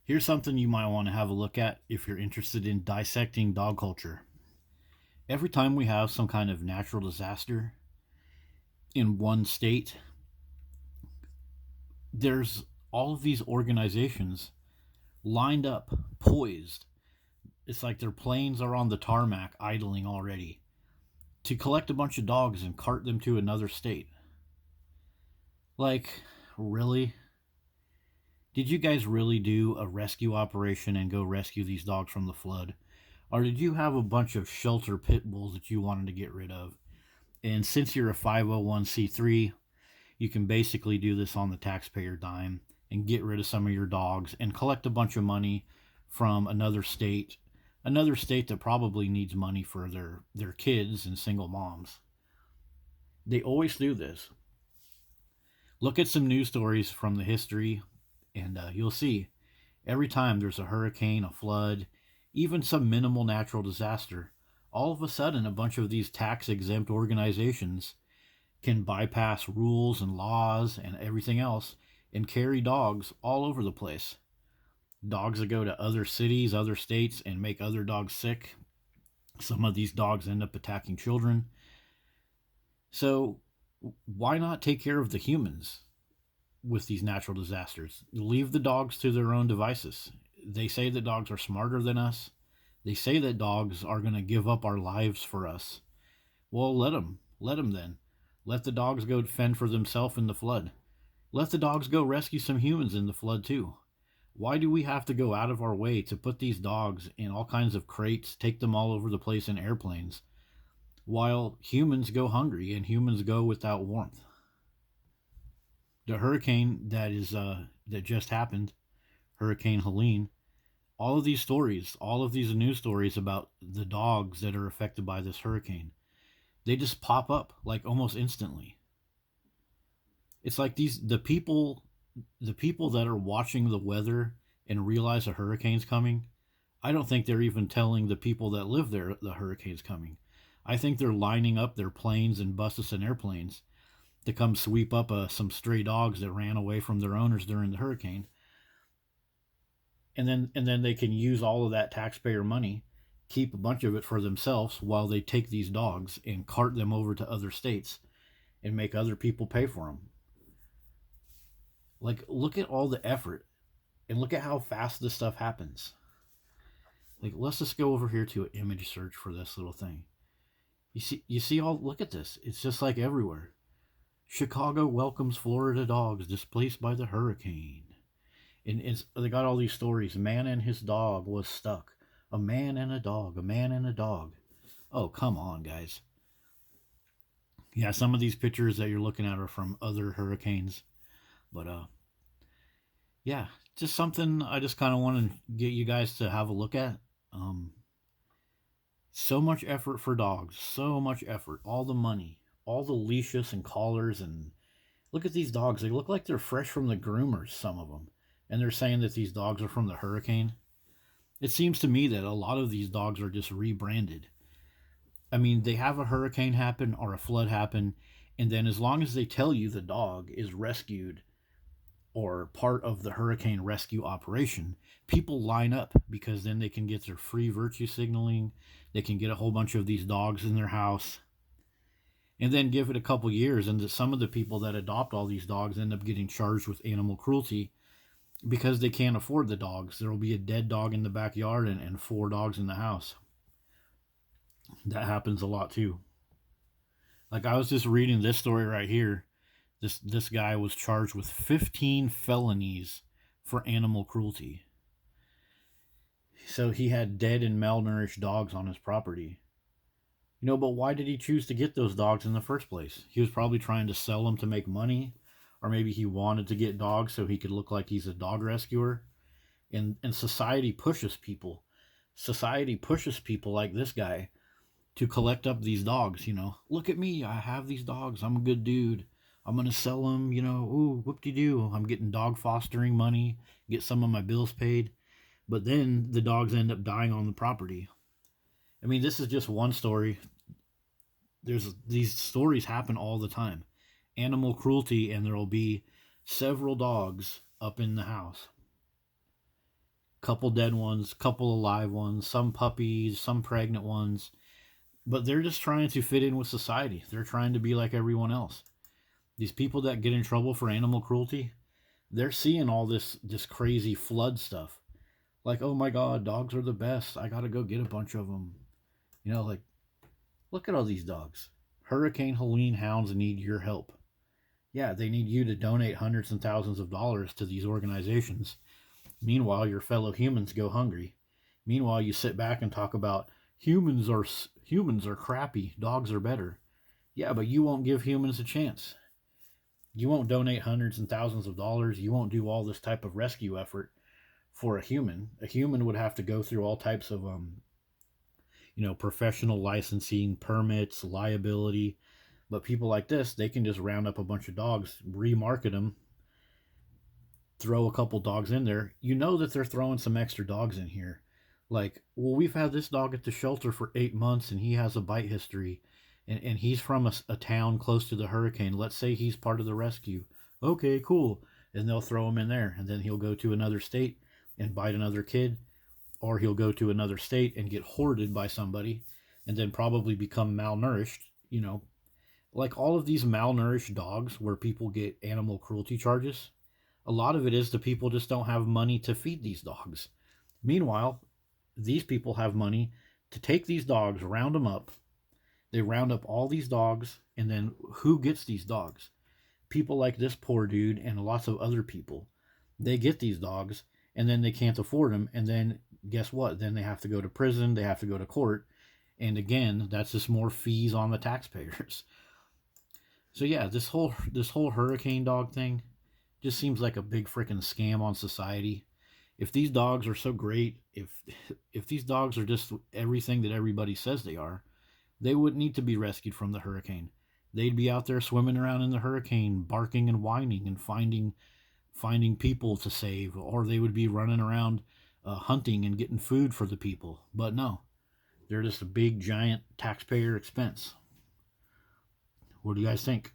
Here's something you might want to have a look at if you're interested in dissecting dog culture. Every time we have some kind of natural disaster in one state, there's all of these organizations lined up, poised. It's like their planes are on the tarmac idling already to collect a bunch of dogs and cart them to another state. Like, really? Did you guys really do a rescue operation and go rescue these dogs from the flood? Or did you have a bunch of shelter pit bulls that you wanted to get rid of? And since you're a 501c3, you can basically do this on the taxpayer dime and get rid of some of your dogs and collect a bunch of money from another state that probably needs money for their kids and single moms. They always do this. Look at some news stories from the history, and you'll see every time there's a hurricane, a flood, even some minimal natural disaster, all of a sudden a bunch of these tax exempt organizations can bypass rules and laws and everything else and carry dogs all over the place. Dogs that go to other cities, other states, and make other dogs sick. Some of these dogs end up attacking children. So, why not take care of the humans with these natural disasters? Leave the dogs to their own devices. They say that dogs are smarter than us. They say that dogs are going to give up our lives for us. Well, let them. Let them then. Let the dogs go fend for themselves in the flood. Let the dogs go rescue some humans in the flood too. Why do we have to go out of our way to put these dogs in all kinds of crates, take them all over the place in airplanes, while humans go hungry and humans go without warmth? The hurricane that just happened, Hurricane Helene, all of these stories, all of these news stories about the dogs that are affected by this hurricane, they just pop up like almost instantly. It's like the people that are watching the weather and realize a hurricane's coming, I don't think they're even telling the people that live there the hurricane's coming. I think they're lining up their planes and buses and airplanes to come sweep up some stray dogs that ran away from their owners during the hurricane, and then they can use all of that taxpayer money, keep a bunch of it for themselves while they take these dogs and cart them over to other states and make other people pay for them. Like, look at all the effort and look at how fast this stuff happens. Like, let's just go over here to an image search for this little thing. You see all, look at this. It's just like everywhere. Chicago welcomes Florida dogs displaced by the hurricane. And they got all these stories. Man and his dog was stuck. A man and a dog. A man and a dog. Oh, come on, guys. Yeah, some of these pictures that you're looking at are from other hurricanes. But, yeah, just something I just kind of want to get you guys to have a look at. Um, so much effort for dogs. So much effort. All the money. All the leashes and collars. And look at these dogs. They look like they're fresh from the groomers, some of them. And they're saying that these dogs are from the hurricane. It seems to me that a lot of these dogs are just rebranded. I mean, they have a hurricane happen or a flood happen, and then as long as they tell you the dog is rescued or part of the hurricane rescue operation, people line up because then they can get their free virtue signaling. They can get a whole bunch of these dogs in their house. And then give it a couple years, and some of the people that adopt all these dogs end up getting charged with animal cruelty because they can't afford the dogs. There will be a dead dog in the backyard and four dogs in the house. That happens a lot too. Like, I was just reading this story right here. This guy was charged with 15 felonies for animal cruelty. So he had dead and malnourished dogs on his property. But why did he choose to get those dogs in the first place? He was probably trying to sell them to make money, or maybe he wanted to get dogs so he could look like he's a dog rescuer. And society pushes people. Society pushes people like this guy to collect up these dogs. Look at me, I have these dogs, I'm a good dude, I'm gonna sell them. Ooh, whoop-de-doo, I'm getting dog fostering money, get some of my bills paid. But then the dogs end up dying on the property. I mean, this is just one story. There's these stories happen all the time. Animal cruelty, and there will be several dogs up in the house. couple dead ones, couple alive ones, some puppies, some pregnant ones. But they're just trying to fit in with society. They're trying to be like everyone else. These people that get in trouble for animal cruelty, they're seeing all this crazy flood stuff. Like, oh my god, dogs are the best. I gotta go get a bunch of them. Like, look at all these dogs. Hurricane Helene hounds need your help. Yeah, they need you to donate hundreds and thousands of dollars to these organizations. Meanwhile, your fellow humans go hungry. Meanwhile, you sit back and talk about humans are crappy, dogs are better. Yeah, but you won't give humans a chance. You won't donate hundreds and thousands of dollars. You won't do all this type of rescue effort for a human. A human would have to go through all types of professional licensing, permits, liability. But people like this, they can just round up a bunch of dogs, remarket them, throw a couple dogs in there. You know that they're throwing some extra dogs in here. Like, well, we've had this dog at the shelter for 8 months and he has a bite history. And he's from a town close to the hurricane. Let's say he's part of the rescue. Okay, cool. And they'll throw him in there. And then he'll go to another state and bite another kid. Or he'll go to another state and get hoarded by somebody. And then probably become malnourished. Like all of these malnourished dogs where people get animal cruelty charges. A lot of it is the people just don't have money to feed these dogs. Meanwhile, these people have money to take these dogs, round them up. They round up all these dogs, and then who gets these dogs? People like this poor dude and lots of other people. They get these dogs, and then they can't afford them, and then guess what? Then they have to go to prison, they have to go to court, and again, that's just more fees on the taxpayers. So yeah, this whole hurricane dog thing just seems like a big freaking scam on society. If these dogs are so great, if these dogs are just everything that everybody says they are, they wouldn't need to be rescued from the hurricane. They'd be out there swimming around in the hurricane, barking and whining and finding people to save, or they would be running around hunting and getting food for the people. But no, they're just a big giant taxpayer expense. What do you guys think?